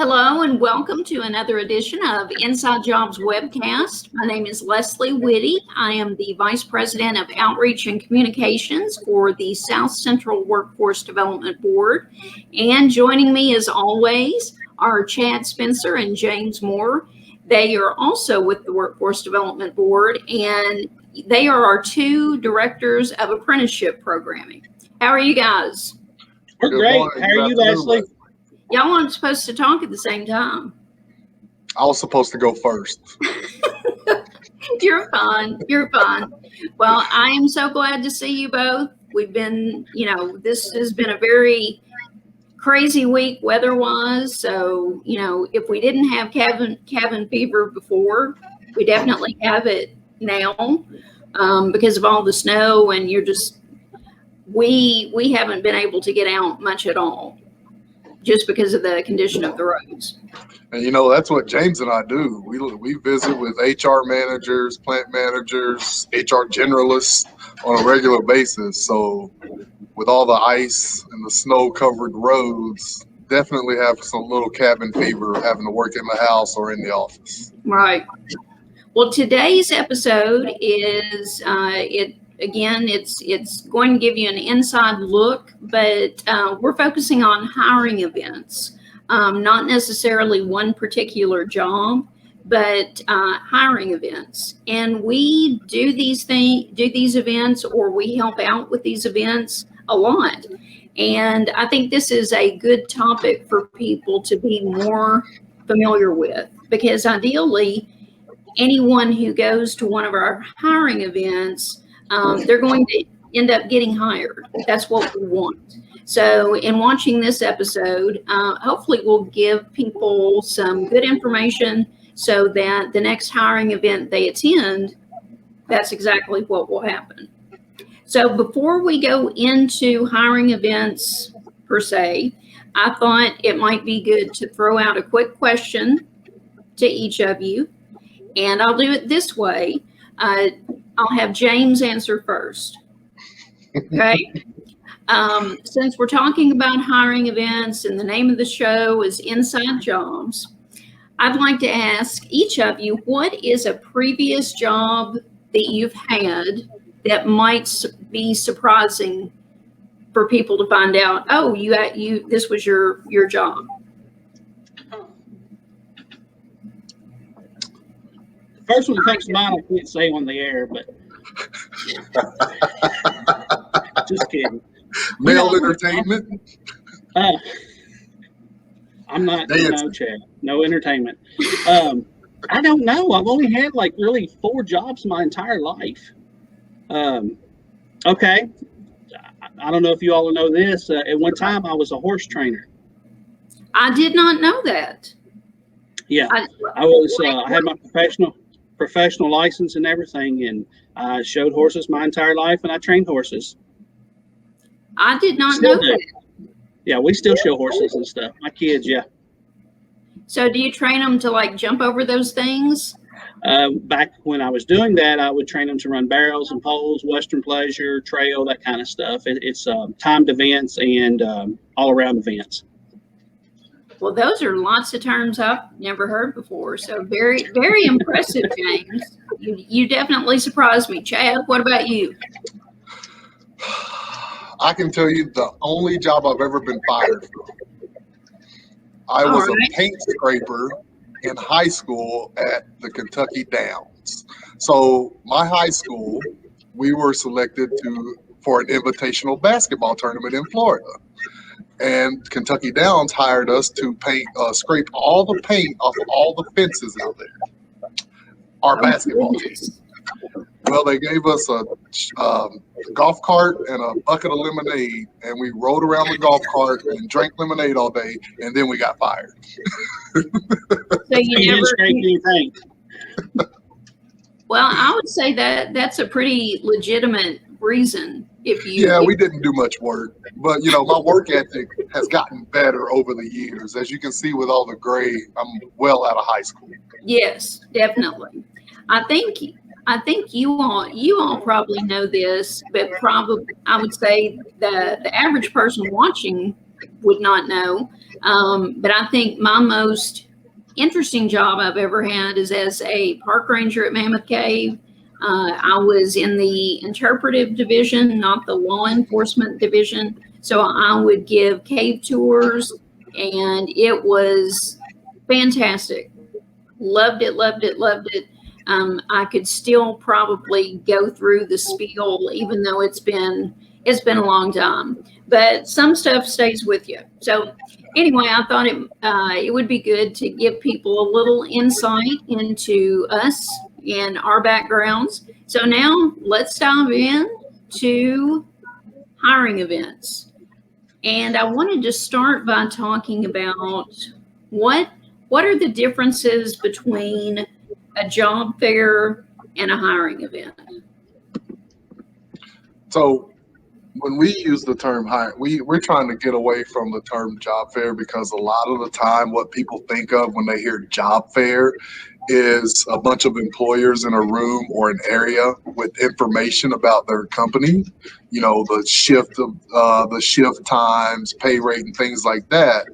Hello and welcome to another edition of Inside Jobs webcast. My name is Leslie Whitty. I am the Vice President of Outreach and Communications for the South Central Workforce Development Board. And joining me as always are Chad Spencer and James Moore. They are also with the Workforce Development Board and they are our two directors of apprenticeship programming. How are you guys? We're great. How are you, Leslie? Y'all weren't supposed to talk at the same time. I was supposed to go first. You're fine. You're fine. Well, I am so glad to see you both. We've been, this has been a very crazy week weather-wise. So, if we didn't have cabin fever before, we definitely have it now because of all the snow and we haven't been able to get out much at all, just because of the condition of the roads. And that's what James and I do. We visit with HR managers, plant managers, HR generalists on a regular basis. So with all the ice and the snow covered roads, definitely have some little cabin fever having to work in the house or in the office. Right. Well, today's episode is it's going to give you an inside look, but we're focusing on hiring events, not necessarily one particular job, but hiring events. And we do these events, or we help out with these events a lot. And I think this is a good topic for people to be more familiar with, because ideally, anyone who goes to one of our hiring events, they're going to end up getting hired. That's what we want. So in watching this episode, hopefully we'll give people some good information so that the next hiring event they attend, that's exactly what will happen. So before we go into hiring events per se, I thought it might be good to throw out a quick question to each of you. And I'll do it this way. I'll have James answer first. Okay. Since we're talking about hiring events and the name of the show is Inside Jobs, I'd like to ask each of you, what is a previous job that you've had that might be surprising for people to find out? Oh, this was your job. First one that comes to mind, I can't say on the air, but just kidding. Male entertainment? I'm not, Chad. No entertainment. I don't know. I've only had really 4 jobs my entire life. Okay. I don't know if you all know this. At one time, I was a horse trainer. I did not know that. Yeah, I had my professional license and everything, and I showed horses my entire life, and I trained horses. I did not know that. Yeah, we still show horses and stuff. My kids, yeah. So do you train them to jump over those things? Back when I was doing that, I would train them to run barrels and poles, Western pleasure, trail, that kind of stuff. It's timed events and all around events. Well, those are lots of terms I've never heard before. So very, very impressive, James. You definitely surprised me. Chad, what about you? I can tell you the only job I've ever been fired from. I was a paint scraper in high school at the Kentucky Downs. So my high school, we were selected for an invitational basketball tournament in Florida. And Kentucky Downs hired us to scrape all the paint off of all the fences out there. Our basketball team. Well, they gave us a golf cart and a bucket of lemonade, and we rode around the golf cart and drank lemonade all day, and then we got fired. So you never scraped anything. Well, I would say that's a pretty legitimate reason. We didn't do much work, but my work ethic has gotten better over the years. As you can see with all the gray, I'm well out of high school. Yes, definitely. I think you all probably know this, but probably I would say the average person watching would not know. But I think my most interesting job I've ever had is as a park ranger at Mammoth Cave. I was in the interpretive division, not the law enforcement division. So I would give cave tours, and it was fantastic. Loved it, loved it, loved it. I could still probably go through the spiel, even though it's been a long time. But some stuff stays with you. So anyway, I thought it would be good to give people a little insight into us and our backgrounds. So now let's dive in to hiring events. And I wanted to start by talking about what are the differences between a job fair and a hiring event. So when we use the term hire, we're trying to get away from the term job fair, because a lot of the time what people think of when they hear job fair is a bunch of employers in a room or an area with information about their company, the shift times, pay rate, and things like that,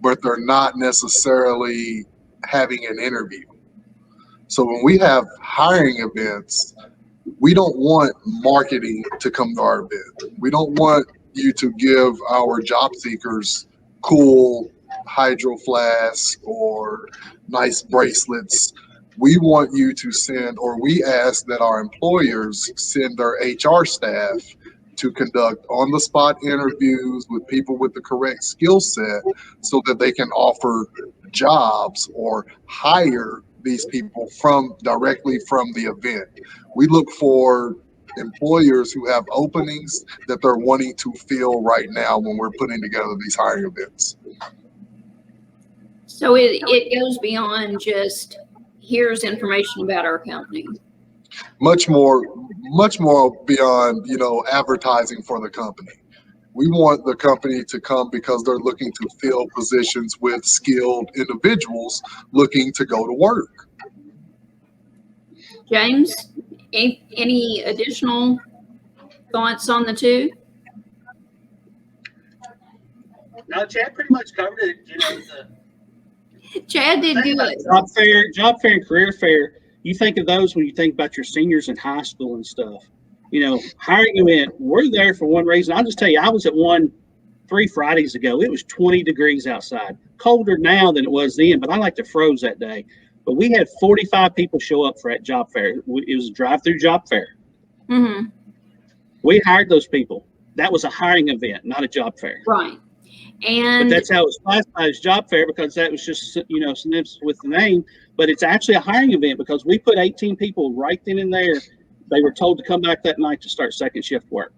but they're not necessarily having an interview. So when we have hiring events, we don't want marketing to come to our event. We don't want you to give our job seekers cool hydro flasks or nice bracelets. We want you to send, or we ask that our employers send their HR staff to conduct on-the-spot interviews with people with the correct skill set so that they can offer jobs or hire these people directly from the event. We look for employers who have openings that they're wanting to fill right now when we're putting together these hiring events. So it goes beyond just here's information about our company. Much more beyond, advertising for the company. We want the company to come because they're looking to fill positions with skilled individuals looking to go to work. James, any additional thoughts on the two? No, Chad pretty much covered it. Chad did good. Job fair and career fair, you think of those when you think about your seniors in high school and stuff. Hiring event, we're there for one reason. I'll just tell you, I was at one 3 Fridays ago. It was 20 degrees outside. Colder now than it was then, but I like to froze that day. But we had 45 people show up for that job fair. It was a drive-through job fair. Mm-hmm. We hired those people. That was a hiring event, not a job fair. Right. But that's how it was classified as job fair, because that was just, synonymous with the name. But it's actually a hiring event because we put 18 people right then and there. They were told to come back that night to start second shift work.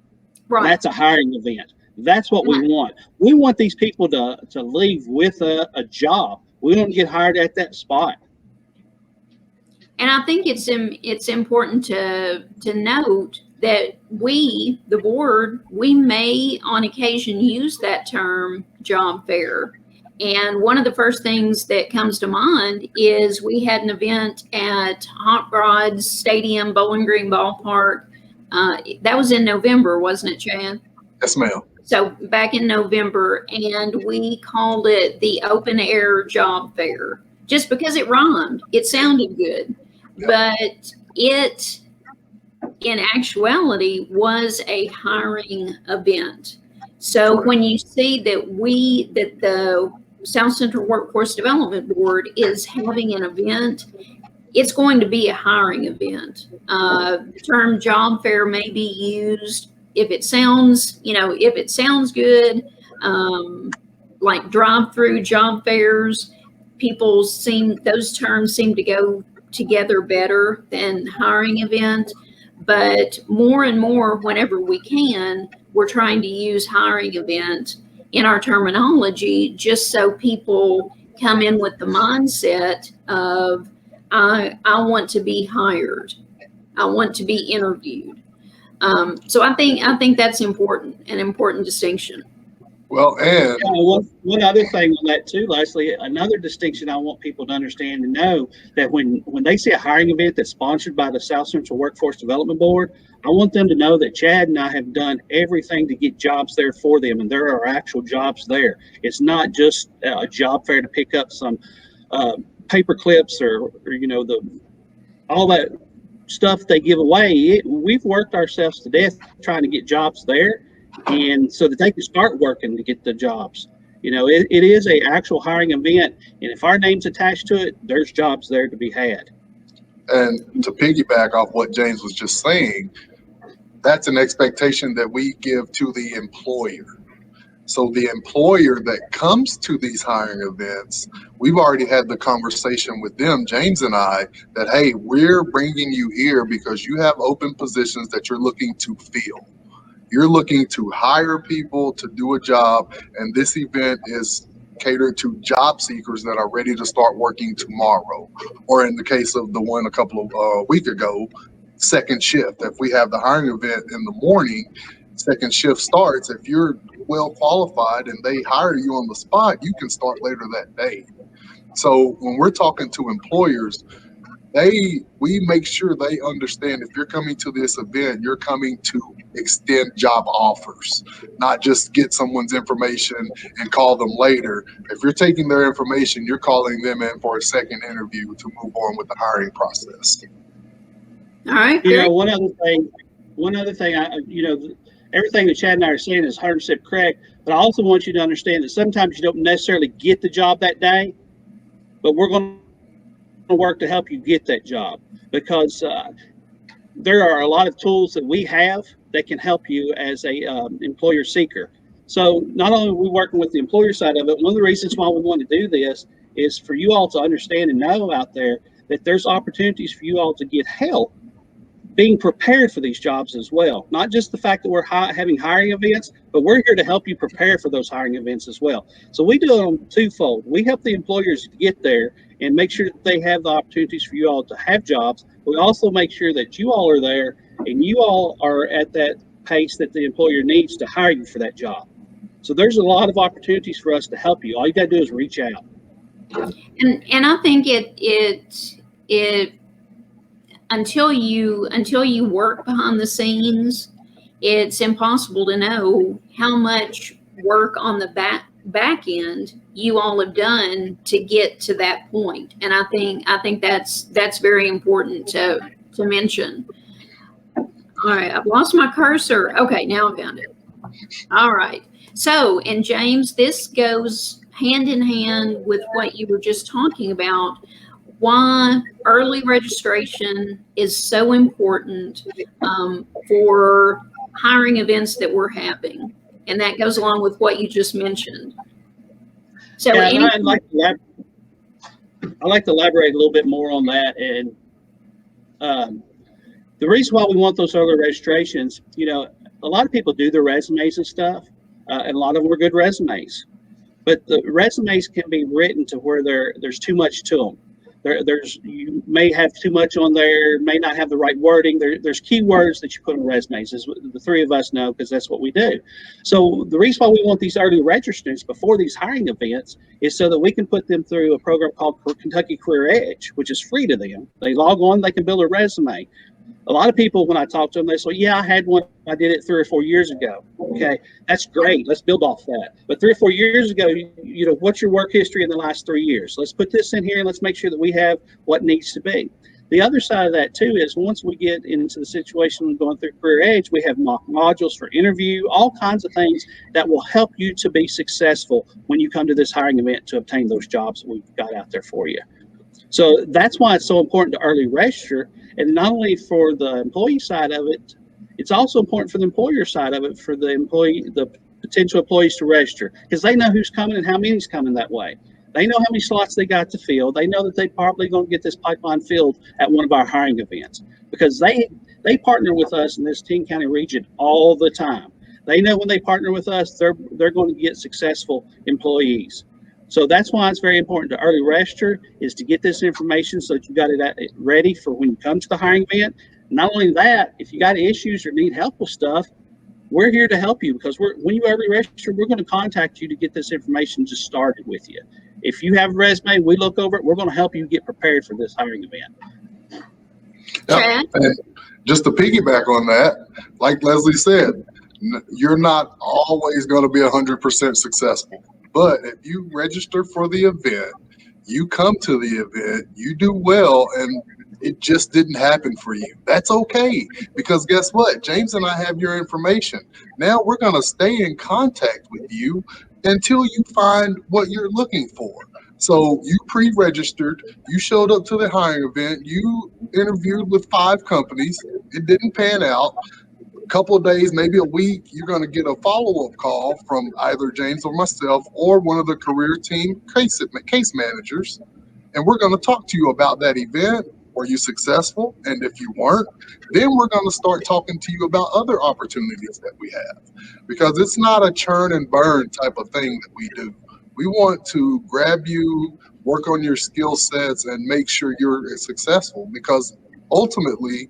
Right. That's a hiring event. That's what we want. We want these people to leave with a job. We don't get hired at that spot. And I think it's important to note that we, the board, we may on occasion use that term job fair. And one of the first things that comes to mind is we had an event at Hot Rods Stadium, Bowling Green Ballpark. That was in November, wasn't it, Chad? Yes, ma'am. So back in November, and we called it the open air job fair just because it rhymed. It sounded good, yep. But it, in actuality, was a hiring event. So when you see that the South Central Workforce Development Board is having an event, it's going to be a hiring event. The term job fair may be used if it sounds good, like drive-through job fairs. Those terms seem to go together better than hiring event. But more and more, whenever we can, we're trying to use hiring event in our terminology, just so people come in with the mindset of, I want to be hired. I want to be interviewed. So I think that's important, an important distinction. Well, and One other thing on that too, Leslie, another distinction I want people to understand and know that when they see a hiring event that's sponsored by the South Central Workforce Development Board, I want them to know that Chad and I have done everything to get jobs there for them, and there are actual jobs there. It's not just a job fair to pick up some paper clips or all that stuff they give away. We've worked ourselves to death trying to get jobs there, and so that they can start working to get the jobs. It is a actual hiring event, and if our name's attached to it, there's jobs there to be had. And to piggyback off what James was just saying, that's an expectation that we give to the employer. So the employer that comes to these hiring events, we've already had the conversation with them, James and I, that, hey, we're bringing you here because you have open positions that you're looking to fill. You're looking to hire people to do a job, and this event is catered to job seekers that are ready to start working tomorrow. Or in the case of the one a couple of weeks ago, second shift. If we have the hiring event in the morning, second shift starts. If you're well qualified and they hire you on the spot, you can start later that day. So when we're talking to employers, we make sure they understand if you're coming to this event, you're coming to extend job offers, not just get someone's information and call them later. If you're taking their information, you're calling them in for a second interview to move on with the hiring process. All right. One other thing, everything that Chad and I are saying is 100% correct, but I also want you to understand that sometimes you don't necessarily get the job that day, but we're going to work to help you get that job, because there are a lot of tools that we have that can help you as a employer seeker. So not only are we working with the employer side of it, one of the reasons why we want to do this is for you all to understand and know out there that there's opportunities for you all to get help being prepared for these jobs as well. Not just the fact that we're having hiring events, but we're here to help you prepare for those hiring events as well. So we do it on twofold. We help the employers to get there and make sure that they have the opportunities for you all to have jobs. We also make sure that you all are there and you all are at that pace that the employer needs to hire you for that job. So there's a lot of opportunities for us to help you. All you got to do is reach out. And I think it until you work behind the scenes, it's impossible to know how much work on the back end you all have done to get to that point. And I think that's very important to mention. All right, I've lost my cursor. Okay, now I found it. All right. So, and James, this goes hand in hand with what you were just talking about, why early registration is so important for hiring events that we're having. And that goes along with what you just mentioned. So I'd like to elaborate a little bit more on that. And the reason why we want those early registrations, a lot of people do their resumes and stuff, and a lot of them are good resumes. But the resumes can be written to where there's too much to them. You may have too much on there, may not have the right wording. There's keywords that you put on resumes, as the three of us know, because that's what we do. So the reason why we want these early registrants before these hiring events is so that we can put them through a program called Kentucky Career Edge, which is free to them. They log on, they can build a resume. A lot of people, when I talk to them, they say, yeah, I had one. I did it 3 or 4 years ago. Okay, that's great. Let's build off that. But 3 or 4 years ago, what's your work history in the last 3 years? Let's put this in here and let's make sure that we have what needs to be. The other side of that, too, is once we get into the situation of going through Career Edge, we have mock modules for interview, all kinds of things that will help you to be successful when you come to this hiring event to obtain those jobs that we've got out there for you. So that's why it's so important to early register. And not only for the employee side of it, it's also important for the employer side of it, for the potential employees to register, because they know who's coming and how many's coming that way. They know how many slots they got to fill. They know that they probably going to get this pipeline filled at one of our hiring events, because they partner with us in this King County region all the time. They know when they partner with us, they're going to get successful employees. So that's why it's very important to early register, is to get this information so that you got it ready for when you come to the hiring event. Not only that, if you got issues or need help with stuff, we're here to help you because when you ever register, we're going to contact you to get this information just started with you. If you have a resume, we look over it. We're going to help you get prepared for this hiring event. Chad? And just to piggyback on that, like Leslie said, you're not always going to be 100% successful. But if you register for the event, you come to the event, you do well, and it just didn't happen for you. That's okay, because guess what? James and I have your information. Now we're going to stay in contact with you until you find what you're looking for. So you pre-registered, you showed up to the hiring event, you interviewed with 5 companies, it didn't pan out. A couple of days, maybe a week, you're going to get a follow-up call from either James or myself or one of the career team case managers, and we're going to talk to you about that event. Were you successful? And if you weren't, then we're going to start talking to you about other opportunities that we have, because it's not a churn and burn type of thing that we do. We want to grab you, work on your skill sets, and make sure you're successful, because ultimately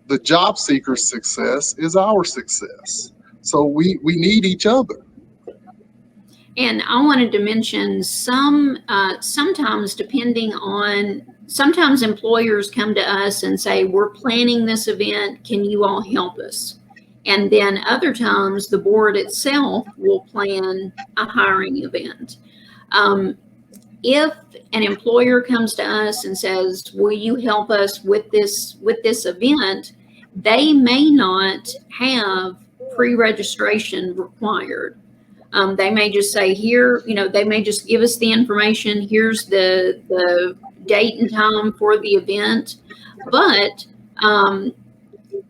the job seeker's success is our success. So we need each other. And I wanted to mention sometimes sometimes employers come to us and say, we're planning this event, can you all help us? And then other times the board itself will plan a hiring event. If an employer comes to us and says, will you help us with this event, they may not have pre-registration required. They may just say here, they may just give us the information. Here's the date and time for the event. But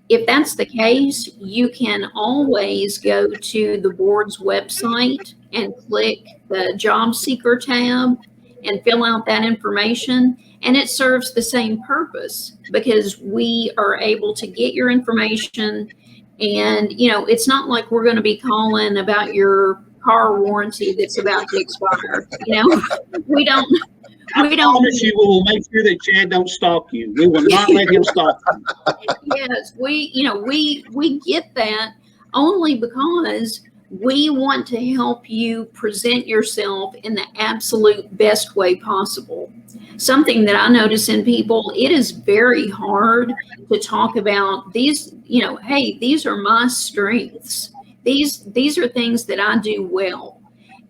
if that's the case, you can always go to the board's website and click the job seeker tab and fill out that information. And it serves the same purpose, because we are able to get your information. And, it's not like we're going to be calling about your car warranty that's about to expire. We don't. I promise you, we will make sure that Chad don't stalk you. We will not let him stalk you. Yes, we get that only because we want to help you present yourself in the absolute best way possible. Something that I notice in people, it is very hard to talk about these, hey, these are my strengths. These are things that I do well.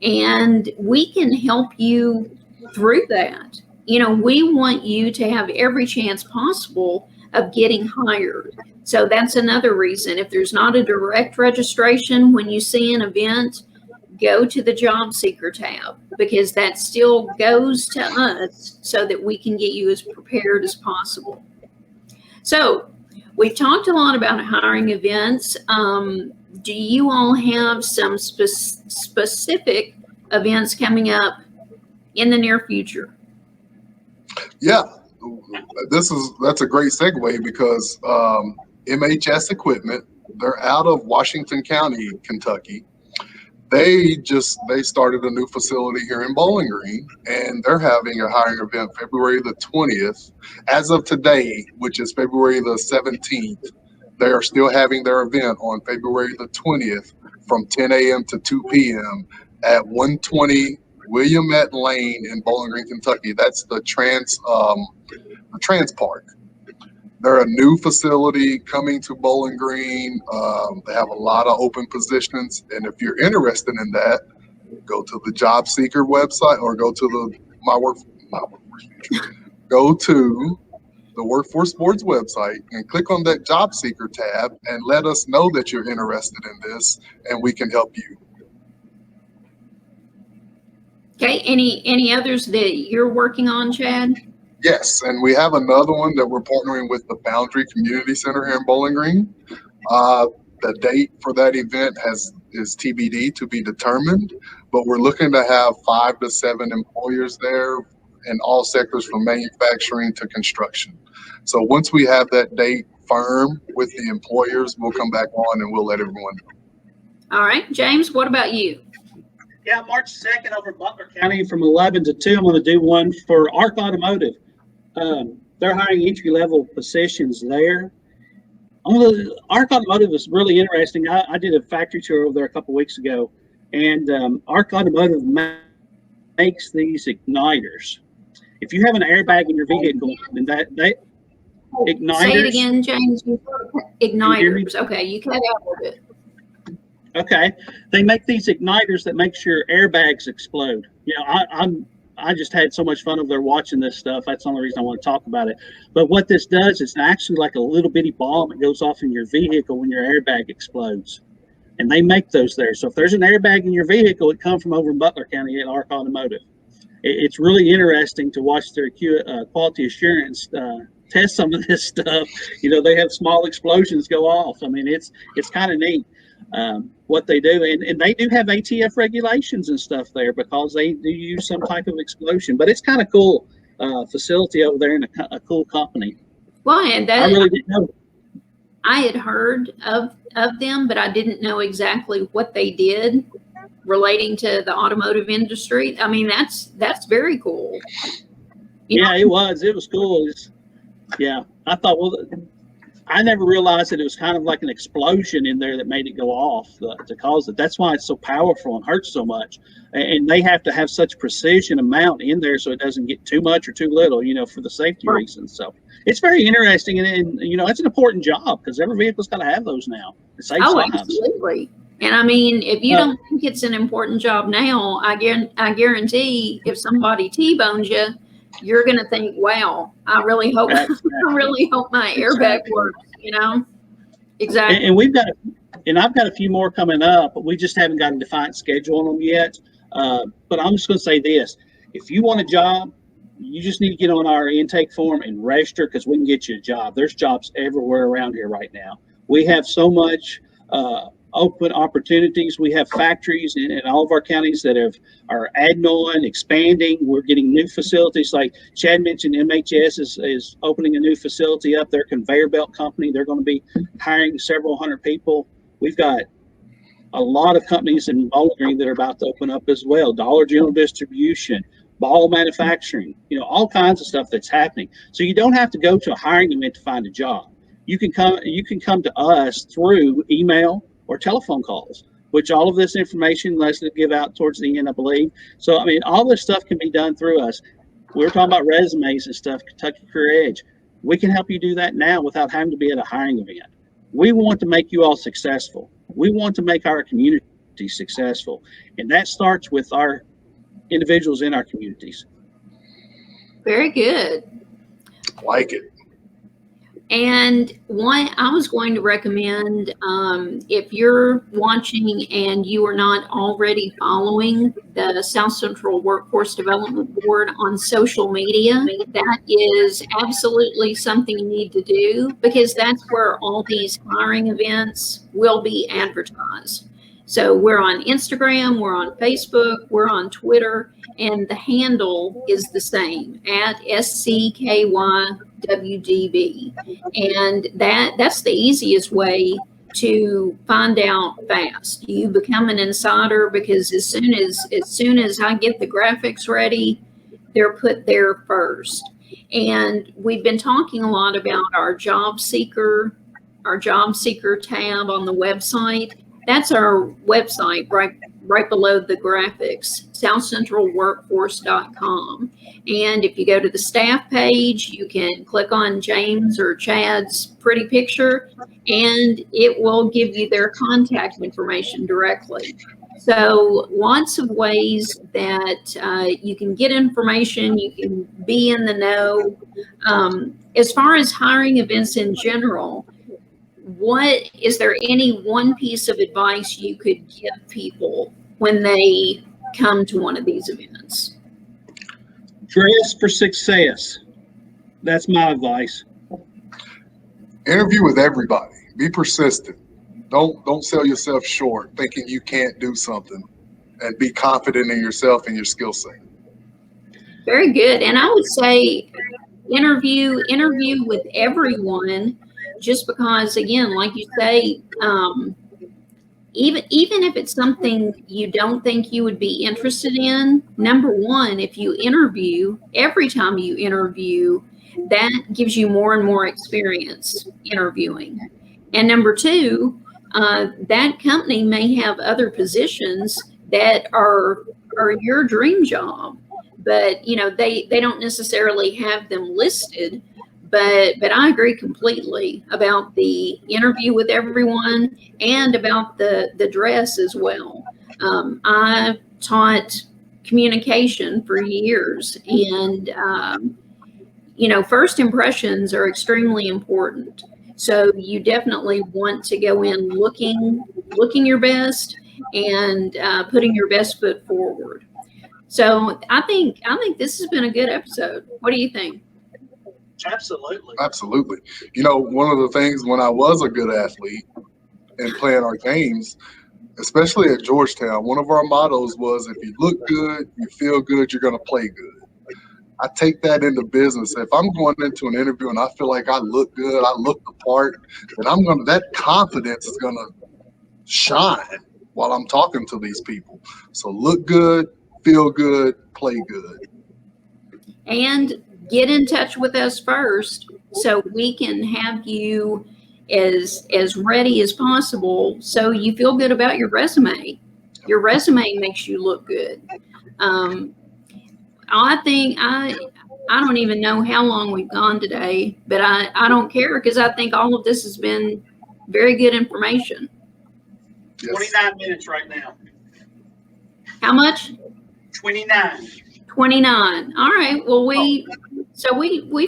And we can help you through that. We want you to have every chance possible of getting hired. So that's another reason. If there's not a direct registration when you see an event, go to the job seeker tab, because that still goes to us so that we can get you as prepared as possible. So we've talked a lot about hiring events. Do you all have some specific events coming up in the near future? Yeah, that's a great segue, because MHS Equipment, they're out of Washington County, Kentucky. They started a new facility here in Bowling Green, and they're having a hiring event February the 20th. As of today, which is February the 17th, they are still having their event on February the 20th from 10 a.m. to 2 p.m. at 120 Williamette Lane in Bowling Green, Kentucky. That's the Trans Park. They're a new facility coming to Bowling Green. They have a lot of open positions, and if you're interested in that, go to the job seeker website, or go to go to the Workforce Board's website and click on that job seeker tab and let us know that you're interested in this, and we can help you. Okay, any others that you're working on, Chad? Yes, and we have another one that we're partnering with the Boundary Community Center here in Bowling Green. The date for that event is TBD, to be determined, but we're looking to have 5 to 7 employers there in all sectors from manufacturing to construction. So once we have that date firm with the employers, we'll come back on and we'll let everyone know. All right, James, what about you? Yeah, March 2nd over Butler County from 11 to 2. I'm going to do one for ARC Automotive. They're hiring entry-level positions there. Arc Automotive is really interesting. I did a factory tour over there a couple weeks ago, and Arc Automotive makes these igniters. If you have an airbag in your vehicle, then they igniters. Say it again, James. Igniters. Okay, you cut out of it. Okay, they make these igniters that makes your airbags explode. You know, I just had so much fun over there watching this stuff. That's the only reason I want to talk about it. But what this does is actually like a little bitty bomb that goes off in your vehicle when your airbag explodes. And they make those there. So if there's an airbag in your vehicle, it comes from over in Butler County at Arc Automotive. It's really interesting to watch their quality assurance test some of this stuff. You know, they have small explosions go off. I mean, it's kind of neat. What they do, and they do have ATF regulations and stuff there because they do use some type of explosion. But it's kind of cool facility over there and a cool company. Well, and I really didn't know. I had heard of them, but I didn't know exactly what they did relating to the automotive industry. I mean, that's very cool. Yeah, it was cool. Yeah, I thought, well, I never realized that it was kind of like an explosion in there that made it go off to cause it. That's why it's so powerful and hurts so much. And they have to have such precision amount in there so it doesn't get too much or too little, you know, for the safety reasons. So it's very interesting. And you know, it's an important job because every vehicle's got to have those now. It saves lives. Absolutely. And I mean, if you don't think it's an important job now, I guarantee if somebody T-bones you, you're going to think, wow, I really hope my airbag works, you know? Exactly. And I've got a few more coming up, but we just haven't got a defined schedule on them yet. But I'm just going to say this. If you want a job, you just need to get on our intake form and register because we can get you a job. There's jobs everywhere around here right now. We have so much open opportunities. We have factories in all of our counties that are adding on, expanding. We're getting new facilities. Like Chad mentioned, MHS is opening a new facility up. Their conveyor belt company. They're going to be hiring several hundred people. We've got a lot of companies in Bowling Green that are about to open up as well. Dollar General Distribution, Ball Manufacturing, you know, all kinds of stuff that's happening. So you don't have to go to a hiring event to find a job. You can come to us through email or telephone calls, which all of this information Leslie give out towards the end, I believe. So, I mean, all this stuff can be done through us. We were talking about resumes and stuff, Kentucky Career Edge. We can help you do that now without having to be at a hiring event. We want to make you all successful. We want to make our community successful. And that starts with our individuals in our communities. Very good. Like it. And one, I was going to recommend, if you're watching and you are not already following the South Central Workforce Development Board on social media, that is absolutely something you need to do because that's where all these hiring events will be advertised. So we're on Instagram, we're on Facebook, we're on Twitter, and the handle is the same at SCKYWDB. And that's the easiest way to find out fast. You become an insider because as soon as I get the graphics ready, they're put there first. And we've been talking a lot about our job seeker tab on the website. That's our website right below the graphics, southcentralworkforce.com. And if you go to the staff page, you can click on James or Chad's pretty picture, and it will give you their contact information directly. So lots of ways that you can get information, you can be in the know. As far as hiring events in general, is there any one piece of advice you could give people when they come to one of these events? Dress for success. That's my advice. Interview with everybody. Be persistent. Don't sell yourself short thinking you can't do something, and be confident in yourself and your skill set. Very good. And I would say interview with everyone. Just because, again, like you say, even if it's something you don't think you would be interested in, number one, if you interview, every time you interview, that gives you more and more experience interviewing. And number two, that company may have other positions that are your dream job, but they don't necessarily have them listed. But I agree completely about the interview with everyone and about the dress as well. I taught communication for years, and first impressions are extremely important. So you definitely want to go in looking your best and putting your best foot forward. So I think this has been a good episode. What do you think? Absolutely. Absolutely. One of the things when I was a good athlete and playing our games, especially at Georgetown, one of our mottos was, if you look good, you feel good, you're going to play good. I take that into business. If I'm going into an interview and I feel like I look good, I look the part, then that confidence is going to shine while I'm talking to these people. So look good, feel good, play good. And get in touch with us first so we can have you as ready as possible so you feel good about your resume. Your resume makes you look good. I think I don't even know how long we've gone today, but I don't care because I think all of this has been very good information. Yes. 29 minutes right now. How much? 29. 29. All right. Well, we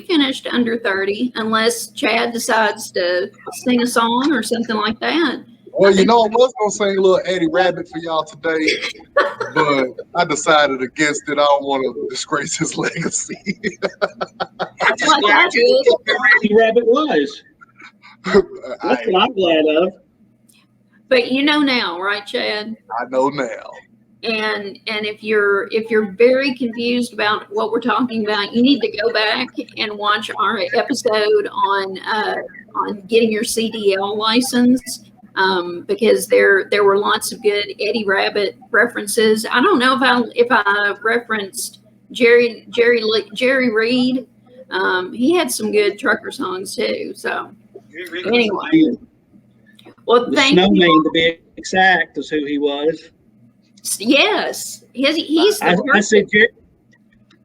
finished under 30 unless Chad decides to sing a song or something like that. Well, I was going to sing a little Eddie Rabbit for y'all today, but I decided against it. I don't want to disgrace his legacy. I'm just glad you know who Eddie Rabbit was. That's what I'm glad of. But you know now, right, Chad? I know now. And if you're very confused about what we're talking about, you need to go back and watch our episode on getting your CDL license. Because there were lots of good Eddie Rabbit references. I don't know if I referenced Jerry Reed. He had some good trucker songs too. So anyway, well, The thank snowman, you. to be exact, is who he was. Yes, he's I the said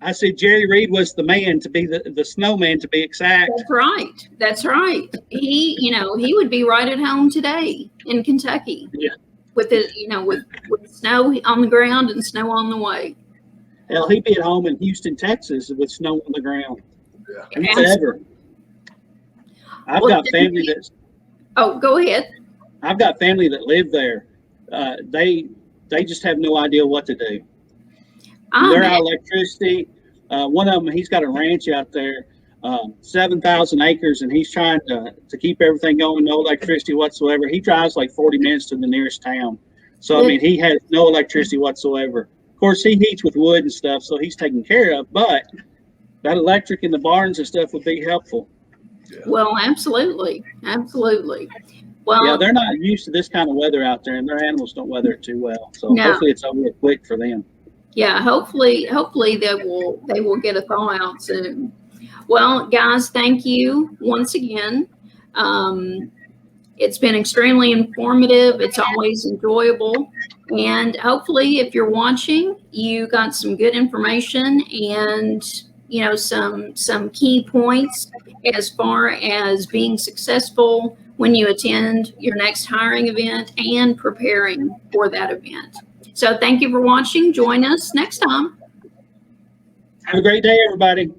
I said Jerry Reed was the man to be the snowman, to be exact. That's right. He would be right at home today in Kentucky. Yeah. With with snow on the ground and snow on the way. Hell, he'd be at home in Houston, Texas, with snow on the ground. Yeah. Forever. I've got family that's. Oh, go ahead. I've got family that live there. They just have no idea what to do. They're out of electricity. One of them, he's got a ranch out there, 7,000 acres, and he's trying to keep everything going, no electricity whatsoever. He drives like 40 minutes to the nearest town. So, I mean, he has no electricity whatsoever. Of course, he heats with wood and stuff, so he's taken care of, but that electric in the barns and stuff would be helpful. Yeah. Well, absolutely. Well, Yeah, they're not used to this kind of weather out there, and their animals don't weather it too well. So No. hopefully it's over quick for them. yeah, hopefully they will get a thaw out soon. Well, guys, thank you once again. It's been extremely informative. It's always enjoyable. And hopefully if you're watching, you got some good information and some key points as far as being successful when you attend your next hiring event and preparing for that event. So thank you for watching. Join us next time. Have a great day, everybody.